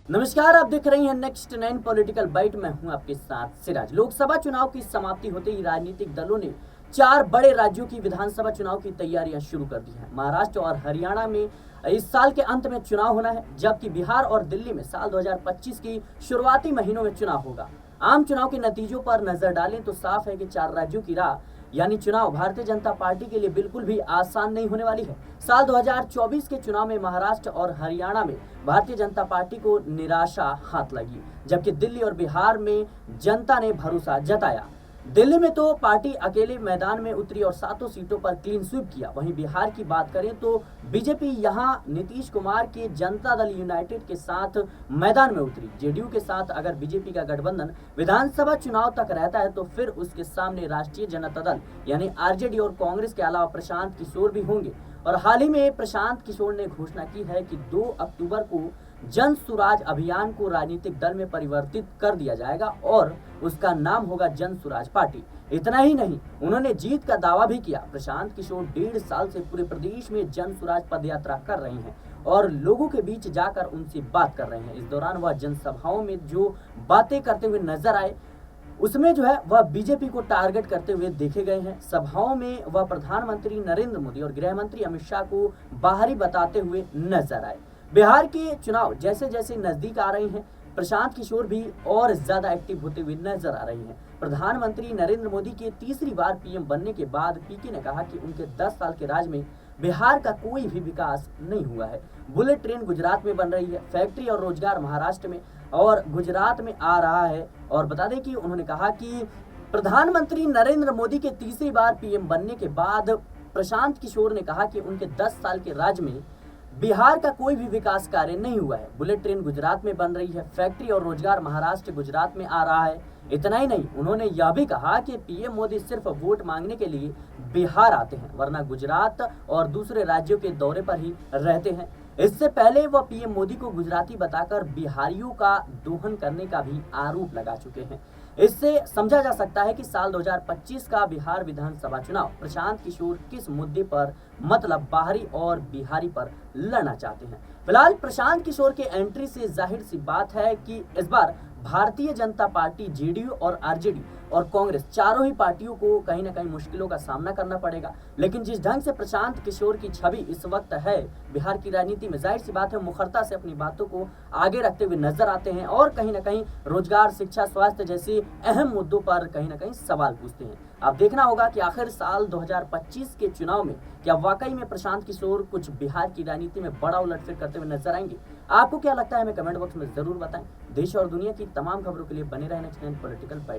नमस्कार, आप देख रही हैं नेक्स्ट 9 पॉलिटिकल बाइट। मैं हूं आपके साथ सिराज। लोकसभा चुनाव की समाप्ति होते ही राजनीतिक दलों ने 4 बड़े राज्यों की विधानसभा चुनाव की तैयारियां शुरू कर दी हैं। महाराष्ट्र और हरियाणा में इस साल के अंत में चुनाव होना है, जबकि बिहार और दिल्ली में साल 2025 की शुरुआती महीनों में चुनाव होगा। आम चुनाव के नतीजों पर नजर डालें तो साफ है कि 4 राज्यों की राह यानी चुनाव भारतीय जनता पार्टी के लिए बिल्कुल भी आसान नहीं होने वाली है। साल 2024 के चुनाव में महाराष्ट्र और हरियाणा में भारतीय जनता पार्टी को निराशा हाथ लगी, जबकि दिल्ली और बिहार में जनता ने भरोसा जताया। दिल्ली में तो पार्टी अकेले मैदान में उतरी और 7 सीटों पर क्लीन स्वीप किया। वहीं बिहार की बात करें तो बीजेपी यहां नीतीश कुमार के जनता दल यूनाइटेड के साथ मैदान में उतरी। जेडीयू के साथ अगर बीजेपी का गठबंधन विधानसभा चुनाव तक रहता है तो फिर उसके सामने राष्ट्रीय जनता दल यानी आरजेडी और कांग्रेस के अलावा प्रशांत किशोर भी होंगे। और हाल ही में प्रशांत किशोर ने घोषणा की है कि 2 अक्टूबर को जन सुराज अभियान को राजनीतिक दल में परिवर्तित कर दिया जाएगा और उसका नाम होगा जन सुराज पार्टी। इतना ही नहीं, उन्होंने जीत का दावा भी किया। प्रशांत किशोर 1.5 साल से पूरे प्रदेश में जन सुराज पदयात्रा कर रहे हैं और लोगों के बीच जाकर उनसे बात कर रहे हैं। इस दौरान वह जनसभाओं में जो बातें करते हुए नजर आए उसमें वह बीजेपी को टारगेट करते हुए देखे गए हैं। सभाओं में वह प्रधानमंत्री नरेंद्र मोदी और गृह मंत्री अमित शाह को बाहरी बताते हुए नजर आए। बिहार के चुनाव जैसे जैसे नजदीक आ रहे हैं, प्रशांत किशोर भी और ज्यादा एक्टिव होते हुए नजर आ रही हैं। प्रधानमंत्री नरेंद्र मोदी के तीसरी बार पीएम बनने के बाद पीके ने कहा कि उनके 10 साल के राज में बिहार का कोई भी विकास नहीं हुआ है। बुलेट ट्रेन गुजरात में बन रही है, फैक्ट्री और रोजगार महाराष्ट्र में और गुजरात में आ रहा है। और बता दें कि उन्होंने कहा कि प्रधानमंत्री नरेंद्र मोदी के तीसरी बार पीएम बनने के बाद प्रशांत किशोर ने कहा कि उनके 10 साल के राज में बिहार का कोई भी विकास कार्य नहीं हुआ है। बुलेट ट्रेन गुजरात में बन रही है, फैक्ट्री और रोजगार महाराष्ट्र गुजरात में आ रहा है। इतना ही नहीं, उन्होंने यह भी कहा कि पीएम मोदी सिर्फ वोट मांगने के लिए बिहार आते हैं, वरना गुजरात और दूसरे राज्यों के दौरे पर ही रहते हैं। इससे पहले वह पीएम मोदी को गुजराती बताकर बिहारियों का दोहन करने का भी आरोप लगा चुके हैं। इससे समझा जा सकता है कि साल 2025 का बिहार विधानसभा चुनाव प्रशांत किशोर किस मुद्दे पर मतलब बाहरी और बिहारी पर लड़ना चाहते हैं। फिलहाल प्रशांत किशोर के एंट्री से जाहिर सी बात है कि इस बार भारतीय जनता पार्टी, जेडीयू और आरजेडी और कांग्रेस चारों ही पार्टियों को कहीं ना कहीं मुश्किलों का सामना करना पड़ेगा। लेकिन जिस ढंग से प्रशांत किशोर की छवि इस वक्त है बिहार की राजनीति में, जाहिर सी बात है मुखरता से अपनी बातों को आगे रखते हुए नजर आते हैं और कहीं ना कहीं रोजगार, शिक्षा, स्वास्थ्य जैसे अहम मुद्दों पर कहीं ना कहीं सवाल पूछते हैं। अब देखना होगा कि आखिर साल 2025 के चुनाव में क्या वाकई में प्रशांत किशोर कुछ बिहार की राजनीति में बड़ा उलटफेर करते हुए नजर आएंगे। आपको क्या लगता है हमें कमेंट बॉक्स में जरूर बताएं। देश और दुनिया की तमाम खबरों के लिए बने रहें नेक्स्ट 9 पॉलिटिकल बाइट।